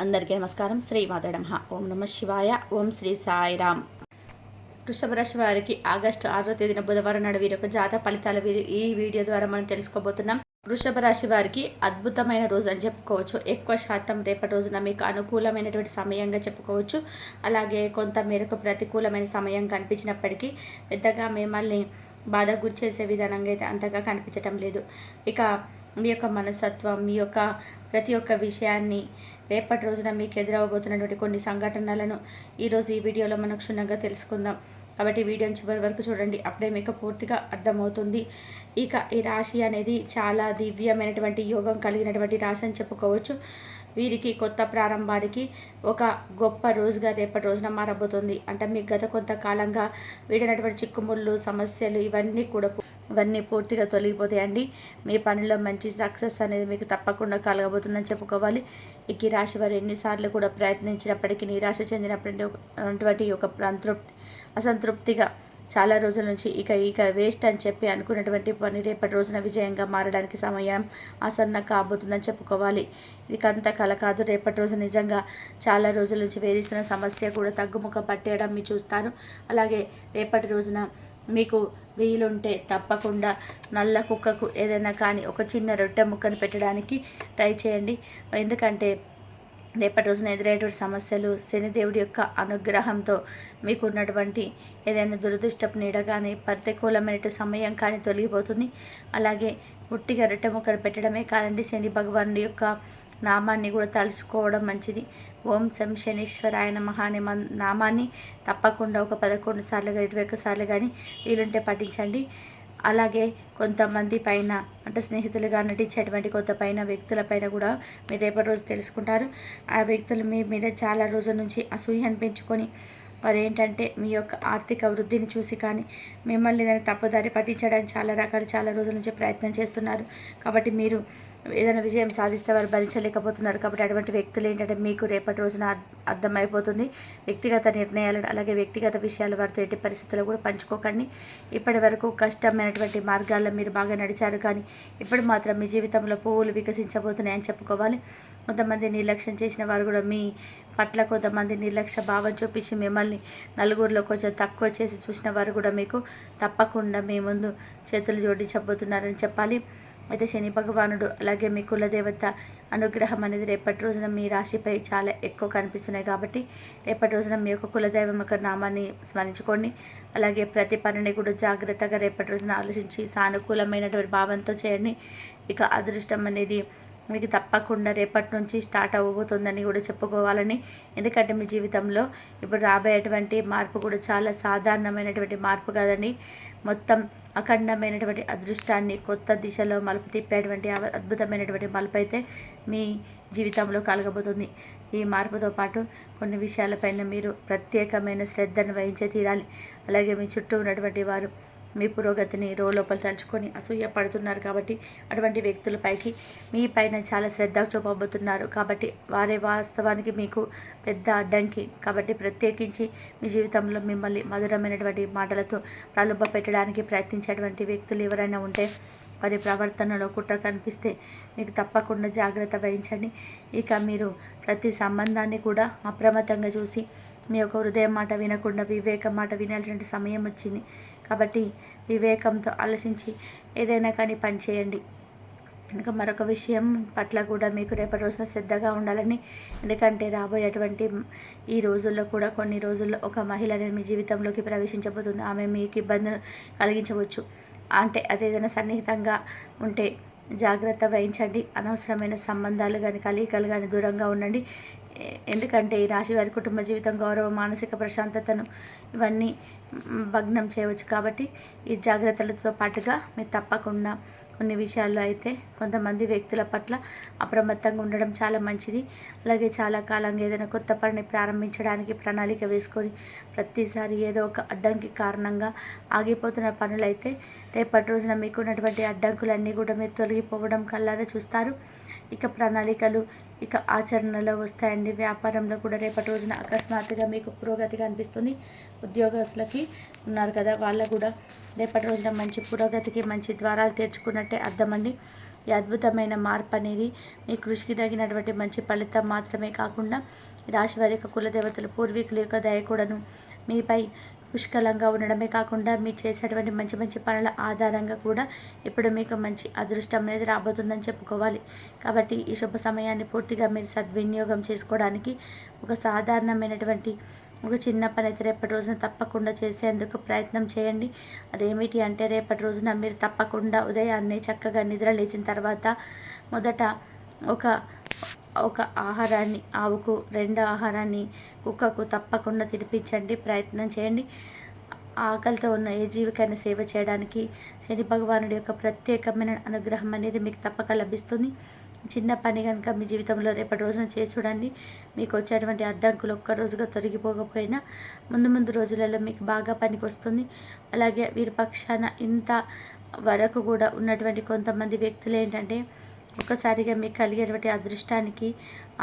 అందరికీ నమస్కారం. శ్రీ మాతే నమః. ఓం నమః శివాయ. ఓం శ్రీ సాయిరామ్. వృషభ రాశి వారికి ఆగస్టు 6వ తేదీన బుధవారం నాడు వీరి యొక్క జాతక ఫలితాలు ఈ వీడియో ద్వారా మనం తెలుసుకోబోతున్నాం. వృషభ రాశి వారికి అద్భుతమైన రోజు అని చెప్పుకోవచ్చు. ఎక్కువ శాతం రేపటి రోజున మీకు అనుకూలమైనటువంటి సమయంగా చెప్పుకోవచ్చు. అలాగే కొంత మేరకు ప్రతికూలమైన సమయం కనిపించినప్పటికీ పెద్దగా మిమ్మల్ని బాధ గురి చేసే విధానంగా అయితే అంతగా కనిపించటం లేదు. ఇక మీ యొక్క మనస్తత్వం, మీ యొక్క ప్రతి ఒక్క విషయాన్ని రేపటి రోజున మీకు ఎదురవబోతున్నటువంటి కొన్ని సంఘటనలను ఈరోజు ఈ వీడియోలో మనం క్షుణ్ణంగా తెలుసుకుందాం. కాబట్టి వీడియోని చివరి వరకు చూడండి, అప్పుడే మీకు పూర్తిగా అర్థమవుతుంది. ఇక ఈ రాశి అనేది చాలా దివ్యమైనటువంటి యోగం కలిగినటువంటి రాశి అని చెప్పుకోవచ్చు. వీరికి కొత్త ప్రారంభానికి ఒక గొప్ప రోజుగా రేపటి రోజున మారబోతుంది. అంటే మీకు గత కొంతకాలంగా వీడినటువంటి చిక్కుముళ్ళు, సమస్యలు ఇవన్నీ పూర్తిగా తొలగిపోతాయండి. మీ పనిలో మంచి సక్సెస్ అనేది మీకు తప్పకుండా కలగబోతుందని చెప్పుకోవాలి. ఈ రాశి వారు ఎన్నిసార్లు కూడా ప్రయత్నించినప్పటికీ నిరాశ చెందినటువంటి ఒక అసంతృప్తిగా చాలా రోజుల నుంచి ఇక వేస్ట్ అని చెప్పి అనుకున్నటువంటి పని రేపటి రోజున విజయంగా మారడానికి సమయం ఆసన్న కాబోతుందని చెప్పుకోవాలి. ఇది కంత కల కాదు. రేపటి రోజు నిజంగా చాలా రోజుల నుంచి వేధిస్తున్న సమస్య కూడా తగ్గుముఖ పట్టేయడం మీరు చూస్తారు. అలాగే రేపటి రోజున మీకు వీలుంటే తప్పకుండా నల్ల కుక్కకు ఏదైనా కానీ ఒక చిన్న రొట్టె ముక్కను పెట్టడానికి ట్రై చేయండి. ఎందుకంటే రేపటి రోజున ఎదురయ్యేటువంటి సమస్యలు శనిదేవుడి యొక్క అనుగ్రహంతో మీకు ఉన్నటువంటి ఏదైనా దురదృష్టపు నీడ కానీ ప్రతికూలమైన సమయం కానీ తొలగిపోతుంది. అలాగే ఉట్టిగా రొట్టె ముక్కను పెట్టడమే కాదండి, శని భగవానుడి యొక్క నామాన్ని కూడా తలుచుకోవడం మంచిది. ఓం శం శనీశ్వరాయ నమః అనే నామాన్ని తప్పకుండా ఒక 11 సార్లు 21 సార్లు కానీ వీలుంటే పఠించండి. అలాగే కొంతమంది పైన అంటే స్నేహితులుగా నటించేటువంటి కొంత వ్యక్తులపైన కూడా మీరు రేపటి రోజు తెలుసుకుంటారు. ఆ వ్యక్తులు మీ మీద చాలా రోజుల నుంచి అసూయను పెంచుకొని వారు ఏంటంటే మీ యొక్క ఆర్థిక వృద్ధిని చూసి కానీ మిమ్మల్ని దాన్ని తప్పుదారి పట్టించడానికి చాలా రోజుల నుంచి ప్రయత్నం చేస్తున్నారు. కాబట్టి మీరు ఏదైనా విజయం సాధిస్తే వారు భరించలేకపోతున్నారు. కాబట్టి అటువంటి వ్యక్తులు ఏంటంటే మీకు రేపటి రోజున అర్థమైపోతుంది. వ్యక్తిగత నిర్ణయాలను అలాగే వ్యక్తిగత విషయాలు వారితో ఎట్టి పరిస్థితుల్లో కూడా పంచుకోకండి. ఇప్పటి వరకు కష్టమైనటువంటి మార్గాల్లో మీరు బాగా నడిచారు, కానీ ఇప్పుడు మాత్రం మీ జీవితంలో పువ్వులు వికసించబోతున్నాయని చెప్పుకోవాలి. కొంతమంది నిర్లక్ష్యం చేసిన వారు కూడా మీ పట్ల కొంతమంది నిర్లక్ష్య భావం చూపించి మిమ్మల్ని నలుగురిలో కొంచెం తక్కువ చేసి చూసిన వారు కూడా మీకు తప్పకుండా మీ ముందు చేతులు జోడించబోతున్నారని చెప్పాలి. అయితే శని భగవానుడు అలాగే మీ కులదేవత అనుగ్రహం అనేది రేపటి రోజున మీ రాశిపై చాలా ఎక్కువ కనిపిస్తున్నాయి. కాబట్టి రేపటి రోజున మీ యొక్క కులదైవం యొక్క నామాన్ని స్మరించుకోండి. అలాగే ప్రతి పనిని కూడా జాగ్రత్తగా రేపటి రోజున ఆలోచించి సానుకూలమైనటువంటి భావంతో చేయండి. ఇక అదృష్టం అనేది మీకు తప్పకుండా రేపటి నుంచి స్టార్ట్ అవ్వబోతుందని కూడా చెప్పుకోవాలని. ఎందుకంటే మీ జీవితంలో ఇప్పుడు రాబోయేటువంటి మార్పు కూడా చాలా సాధారణమైనటువంటి మార్పు కాదండి. మొత్తం అఖండమైనటువంటి అదృష్టాన్ని కొత్త దిశలో మలుపు తిప్పేటువంటి అద్భుతమైనటువంటి మలుపు అయితే మీ జీవితంలో కలగబోతుంది. ఈ మార్పుతో పాటు కొన్ని విషయాలపైన మీరు ప్రత్యేకమైన శ్రద్ధను వహించే తీరాలి. అలాగే మీ చుట్టూ ఉన్నటువంటి వారు మీ పురోగతిని లోపల తలుచుకొని అసూయ పడుతున్నారు. కాబట్టి అటువంటి వ్యక్తులపైకి మీ పైన చాలా శ్రద్ధ చూపబోతున్నారు. కాబట్టి వారే వాస్తవానికి మీకు పెద్ద అడ్డంకి. కాబట్టి ప్రత్యేకించి మీ జీవితంలో మిమ్మల్ని మధురమైనటువంటి మాటలతో ప్రలోభ పెట్టడానికి ప్రయత్నించేటువంటి వ్యక్తులు ఎవరైనా ఉంటే వారి ప్రవర్తనలో కుట్ర కనిపిస్తే మీకు తప్పకుండా జాగ్రత్త వహించండి. ఇక మీరు ప్రతి సంబంధాన్ని కూడా అప్రమత్తంగా చూసి మీ యొక్క హృదయం మాట వినకుండా వివేకం మాట వినాల్సిన సమయం వచ్చింది. కాబట్టి వివేకంతో ఆలోచించి ఏదైనా కానీ పని చేయండి. ఇంకా మరొక విషయం పట్ల కూడా మీకు రేపటి రోజున శ్రద్ధగా ఉండాలని. ఎందుకంటే రాబోయేటువంటి ఈ రోజుల్లో కూడా కొన్ని రోజుల్లో ఒక మహిళ అనేది మీ జీవితంలోకి ప్రవేశించబోతుంది. ఆమె మీకు ఇబ్బందులు కలిగించవచ్చు. అంటే అదేదైనా సన్నిహితంగా ఉంటే జాగ్రత్త వహించండి. అనవసరమైన సంబంధాలు కానీ కలయికలు కానీ దూరంగా ఉండండి. ఎందుకంటే ఈ రాశి వారి కుటుంబ జీవితం, గౌరవ, మానసిక ప్రశాంతతను ఇవన్నీ భగ్నం చేయవచ్చు. కాబట్టి ఈ జాగ్రత్తలతో పాటుగా మీరు తప్పకుండా కొన్ని విషయాల్లో అయితే కొంతమంది వ్యక్తుల పట్ల అప్రమత్తంగా ఉండడం చాలా మంచిది. అలాగే చాలా కాలంగా ఏదైనా కొత్త పనిని ప్రారంభించడానికి ప్రణాళిక వేసుకొని ప్రతిసారి ఏదో ఒక అడ్డంకి కారణంగా ఆగిపోతున్న పనులైతే రేపటి రోజున మీకు ఉన్నటువంటి అడ్డంకులన్నీ కూడా మీరు తొలగిపోవడం కల్లారా చూస్తారు. ఇక ప్రణాళికలు ఇక ఆచరణలో వస్తాయండి. వ్యాపారంలో కూడా రేపటి రోజున అకస్మాత్తుగా మీకు పురోగతి కనిపిస్తుంది. ఉద్యోగస్తులకి ఉన్నారు కదా, వాళ్ళకు కూడా రేపటి రోజున మంచి పురోగతికి మంచి ద్వారాలు తెరుచుకున్నట్టే అర్థమండి. ఈ అద్భుతమైన మార్పు అనేది మీ కృషికి తగినటువంటి మంచి ఫలితం మాత్రమే కాకుండా ఈ రాశి వారి యొక్క కులదేవతలు పూర్వీకుల యొక్క దయ కూడాను మీపై పుష్కలంగా ఉండడమే కాకుండా మీరు చేసేటువంటి మంచి మంచి పనుల ఆధారంగా కూడా ఇప్పుడు మీకు మంచి అదృష్టం అనేది రాబోతుందని చెప్పుకోవాలి. కాబట్టి ఈ శుభ సమయాన్ని పూర్తిగా మీరు సద్వినియోగం చేసుకోవడానికి ఒక సాధారణమైనటువంటి ఒక చిన్న పని అయితే రేపటి రోజున తప్పకుండా చేసేందుకు ప్రయత్నం చేయండి. అదేమిటి అంటే రేపటి రోజున మీరు తప్పకుండా ఉదయాన్నే చక్కగా నిద్ర లేచిన తర్వాత మొదట ఒక ఒక ఆహారాన్ని ఆవుకు, రెండు ఆహారాన్ని కుక్కకు తప్పకుండా తినిపించండి, ప్రయత్నం చేయండి. ఆకలితో ఉన్న ఏ జీవికైనా సేవ చేయడానికి శని భగవానుడి యొక్క ప్రత్యేకమైన అనుగ్రహం అనేది మీకు తప్పక లభిస్తుంది. చిన్న పని కనుక మీ జీవితంలో రేపటి రోజున చేసి చూడండి. మీకు వచ్చేటువంటి అడ్డంకులు ఒక్కరోజుగా తొలగిపోకపోయినా ముందు ముందు రోజులలో మీకు బాగా పనికి వస్తుంది. అలాగే వీరి పక్షాన ఇంత వరకు కూడా ఉన్నటువంటి కొంతమంది వ్యక్తులు ఏంటంటే ఒక్కసారిగా మీకు కలిగేటువంటి అదృష్టానికి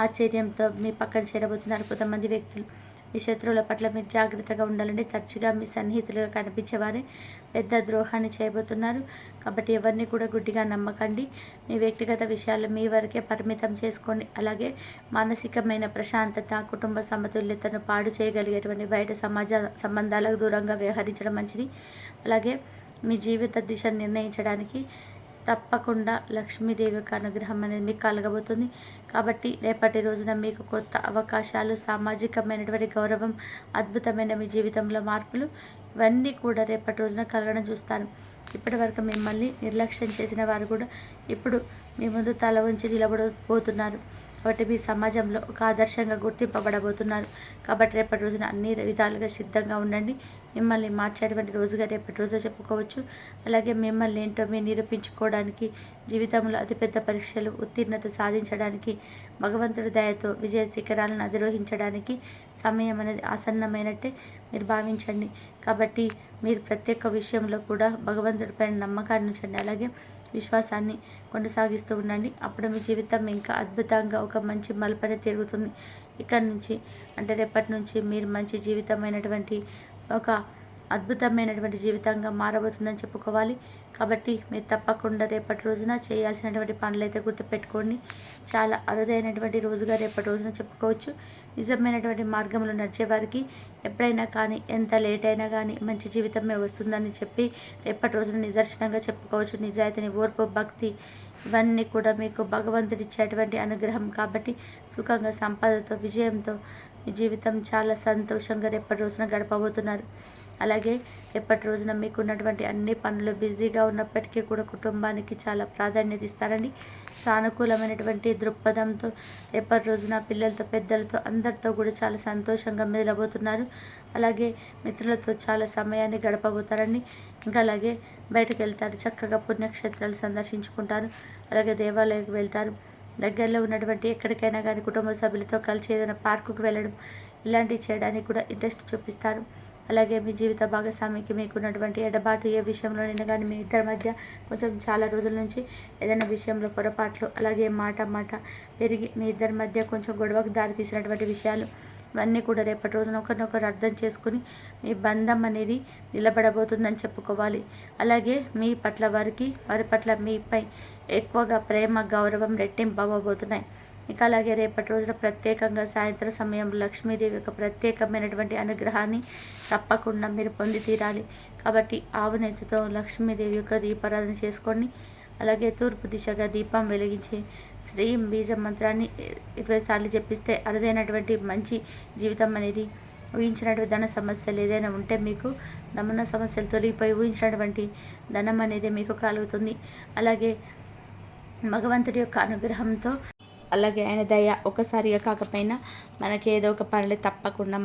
ఆశ్చర్యంతో మీ పక్కన చేరబోతున్నారు కొంతమంది వ్యక్తులు. మీ శత్రువుల పట్ల మీరు జాగ్రత్తగా ఉండాలండి. తరచుగా మీ సన్నిహితులుగా కనిపించేవారే పెద్ద ద్రోహాన్ని చేయబోతున్నారు. కాబట్టి ఎవరిని కూడా గుడ్డిగా నమ్మకండి. మీ వ్యక్తిగత విషయాలు మీ వరకే పరిమితం చేసుకోండి. అలాగే మానసికమైన ప్రశాంతత, కుటుంబ సమతుల్యతను పాడు చేయగలిగేటువంటి బయట సంబంధాలకు దూరంగా వ్యవహరించడం మంచిది. అలాగే మీ జీవిత దిశను నిర్ణయించడానికి తప్పకుండా లక్ష్మీదేవి యొక్క అనుగ్రహం అనేది మీకు కలగబోతుంది. కాబట్టి రేపటి రోజున మీకు కొత్త అవకాశాలు, సామాజికమైనటువంటి గౌరవం, అద్భుతమైన మీ జీవితంలో మార్పులు ఇవన్నీ కూడా రేపటి రోజున కలగడం చూస్తాను. ఇప్పటి వరకు మిమ్మల్ని నిర్లక్ష్యం చేసిన వారు కూడా ఇప్పుడు మీ ముందు తల వంచి నిలబడబోతున్నారు. కాబట్టి మీ సమాజంలో ఒక ఆదర్శంగా గుర్తింపబడబోతున్నారు. కాబట్టి రేపటి రోజున అన్ని విధాలుగా సిద్ధంగా ఉండండి. మిమ్మల్ని మార్చేటువంటి రోజుగా రేపటి రోజు చెప్పుకోవచ్చు. అలాగే మిమ్మల్ని ఏంటో మీరు నిరూపించుకోవడానికి, జీవితంలో అతిపెద్ద పరీక్షలు ఉత్తీర్ణత సాధించడానికి, భగవంతుడి దయతో విజయ శిఖరాలను అధిరోహించడానికి సమయం అనేది ఆసన్నమైనట్టే మీరు భావించండి. కాబట్టి మీరు ప్రతి ఒక్క విషయంలో కూడా భగవంతుడిపైన నమ్మకాన్ని ఉంచండి. అలాగే విశ్వాసాన్ని కొనసాగిస్తూ ఉండండి. అప్పుడు మీ జీవితం ఇంకా అద్భుతంగా ఒక మంచి మలుపని తిరుగుతుంది. ఇక్కడి నుంచి అంటే రేపటి నుంచి మీరు మంచి జీవితమైనటువంటి ఒక అద్భుతమైనటువంటి జీవితంగా మారబోతుందని చెప్పుకోవాలి. కాబట్టి మీరు తప్పకుండా రేపటి రోజున చేయాల్సినటువంటి పనులు అయితే గుర్తుపెట్టుకోండి. చాలా అరుదైనటువంటి రోజుగా రేపటి రోజున చెప్పుకోవచ్చు. నిజమైనటువంటి మార్గంలో నడిచేవారికి ఎప్పుడైనా కానీ ఎంత లేట్ అయినా కానీ మంచి జీవితమే వస్తుందని చెప్పి రేపటి రోజున నిదర్శనంగా చెప్పుకోవచ్చు. నిజాయితీని, ఓర్పు, భక్తి ఇవన్నీ కూడా మీకు భగవంతుడి ఇచ్చేటువంటి అనుగ్రహం. కాబట్టి సుఖంగా, సంపదతో, విజయంతో మీ జీవితం చాలా సంతోషంగా రేపటి రోజున గడపబోతున్నారు. అలాగే రేపటి రోజున మీకు ఉన్నటువంటి అన్ని పనులు బిజీగా ఉన్నప్పటికీ కూడా కుటుంబానికి చాలా ప్రాధాన్యత ఇస్తారండి. సానుకూలమైనటువంటి దృక్పథంతో రేపటి రోజున పిల్లలతో, పెద్దలతో అందరితో కూడా చాలా సంతోషంగా మెదలబోతున్నారు. అలాగే మిత్రులతో చాలా సమయాన్ని గడపబోతారండి. ఇంకా అలాగే బయటకు వెళ్తారు, చక్కగా పుణ్యక్షేత్రాలు సందర్శించుకుంటారు. అలాగే దేవాలయానికి వెళ్తారు. దగ్గరలో ఉన్నటువంటి ఎక్కడికైనా కానీ కుటుంబ సభ్యులతో కలిసి ఏదైనా పార్కుకు వెళ్ళడం ఇలాంటివి చేయడానికి కూడా ఇంట్రెస్ట్ చూపిస్తారు. అలాగే మీ జీవిత భాగస్వామికి మీకు ఉన్నటువంటి ఎడబాటు ఏ విషయంలోనైనా కానీ మీ ఇద్దరి మధ్య కొంచెం చాలా రోజుల నుంచి ఏదైనా విషయంలో పొరపాట్లు, అలాగే మాట పెరిగి మీ ఇద్దరి మధ్య కొంచెం గొడవకు దారి తీసినటువంటి విషయాలు ఇవన్నీ కూడా రేపటి రోజున ఒకరినొకరు అర్థం చేసుకుని మీ బంధం అనేది నిలబడబోతుందని చెప్పుకోవాలి. అలాగే మీ పట్ల వారి పట్ల మీపై ఎక్కువగా ప్రేమ, గౌరవం రెట్టింపు అవ్వబోతున్నాయి. ఇక అలాగే రేపటి రోజున ప్రత్యేకంగా సాయంత్రం సమయంలో లక్ష్మీదేవి యొక్క ప్రత్యేకమైనటువంటి అనుగ్రహాన్ని తప్పకుండా మీరు పొంది తీరాలి. కాబట్టి ఆవు నెత్తితో లక్ష్మీదేవి యొక్క దీపారాధన చేసుకోండి. అలాగే తూర్పు దిశగా దీపం వెలిగించి శ్రీం బీజం మంత్రాన్ని 20 సార్లు జపిస్తే అరుదైనటువంటి మంచి జీవితం అనేది, ఊహించినటువంటి ధన సమస్యలు ఏదైనా ఉంటే మీకు ధన సమస్యలు తొలగిపోయి ఊహించినటువంటి ధనం అనేది మీకు కలుగుతుంది. అలాగే భగవంతుడి యొక్క అనుగ్రహంతో, అలాగే ఆయన దయ ఒకసారిగా కాకపోయినా మనకి ఏదో ఒక పనులు తప్పకుండా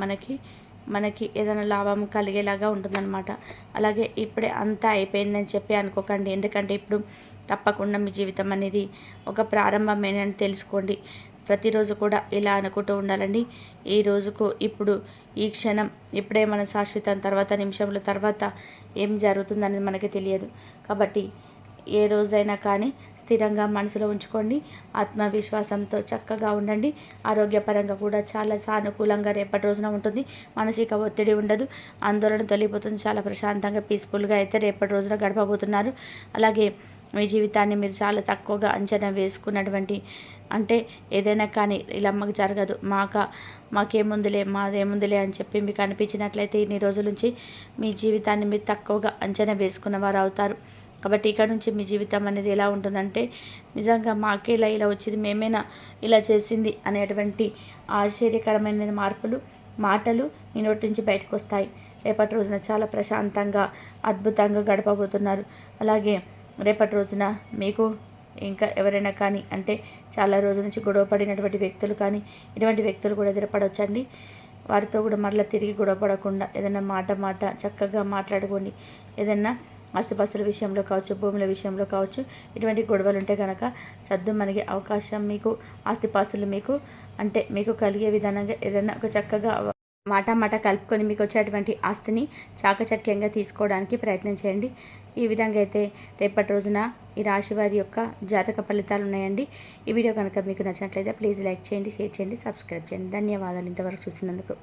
మనకి ఏదైనా లాభం కలిగేలాగా ఉంటుందన్నమాట. అలాగే ఇప్పుడే అంతా అయిపోయిందని చెప్పి అనుకోకండి. ఎందుకంటే ఇప్పుడు తప్పకుండా మీ జీవితం అనేది ఒక ప్రారంభమేనని తెలుసుకోండి. ప్రతిరోజు కూడా ఇలా అనుకుంటూ ఉండాలండి. ఈ రోజుకు ఇప్పుడు ఈ క్షణం ఇప్పుడే మన శాశ్వతం, తర్వాత నిమిషంలో తర్వాత ఏం జరుగుతుందనేది మనకి తెలియదు. కాబట్టి ఏ రోజైనా కానీ స్థిరంగా మనసులో ఉంచుకోండి. ఆత్మవిశ్వాసంతో చక్కగా ఉండండి. ఆరోగ్యపరంగా కూడా చాలా సానుకూలంగా రేపటి రోజున ఉంటుంది. మానసిక ఒత్తిడి ఉండదు, ఆందోళన తొలగిపోతుంది. చాలా ప్రశాంతంగా, పీస్ఫుల్గా అయితే రేపటి రోజున గడపబోతున్నారు. అలాగే మీ జీవితాన్ని మీరు చాలా తక్కువగా అంచనా వేసుకున్నటువంటి అంటే ఏదైనా కానీ ఇలా అమ్మకు జరగదు మాకేముందులే మాదేముందులే అని చెప్పి మీకు అనిపించినట్లయితే ఇన్ని రోజుల నుంచి మీ జీవితాన్ని మీరు తక్కువగా అంచనా వేసుకున్న వారు అవుతారు. కాబట్టి ఇక నుంచి మీ జీవితం అనేది ఎలా ఉంటుందంటే నిజంగా మాకే ఇలా వచ్చింది, మేమేనా ఇలా చేసింది అనేటువంటి ఆశ్చర్యకరమైన మార్పులు మాటలు మీ నోటి నుంచి బయటకు వస్తాయి. రేపటి రోజున చాలా ప్రశాంతంగా అద్భుతంగా గడపబోతున్నారు. అలాగే రేపటి రోజున మీకు ఇంకా ఎవరైనా కానీ అంటే చాలా రోజుల నుంచి గొడవ పడినటువంటి వ్యక్తులు కానీ ఇటువంటి వ్యక్తులు కూడా ఎదురుపడవచ్చండి. వారితో కూడా మరలా తిరిగి గొడవ పడకుండా ఏదైనా మాట చక్కగా మాట్లాడుకోండి. ఏదైనా ఆస్తిపాస్తుల విషయంలో కావచ్చు, భూముల విషయంలో కావచ్చు, ఇటువంటి గొడవలు ఉంటే కనుక సర్దు మనకి అవకాశం మీకు ఆస్తిపాస్తులు మీకు కలిగే విధానంగా ఏదైనా ఒక చక్కగా మాట కలుపుకొని మీకు వచ్చేటువంటి ఆస్తిని చాకచక్యంగా తీసుకోవడానికి ప్రయత్నం చేయండి. ఈ విధంగా అయితే రేపటి రోజున ఈ రాశి వారి యొక్క జాతక ఫలితాలు ఉన్నాయండి. ఈ వీడియో కనుక మీకు నచ్చినట్లయితే ప్లీజ్ లైక్ చేయండి, షేర్ చేయండి, సబ్స్క్రైబ్ చేయండి. ధన్యవాదాలు ఇంతవరకు చూసినందుకు.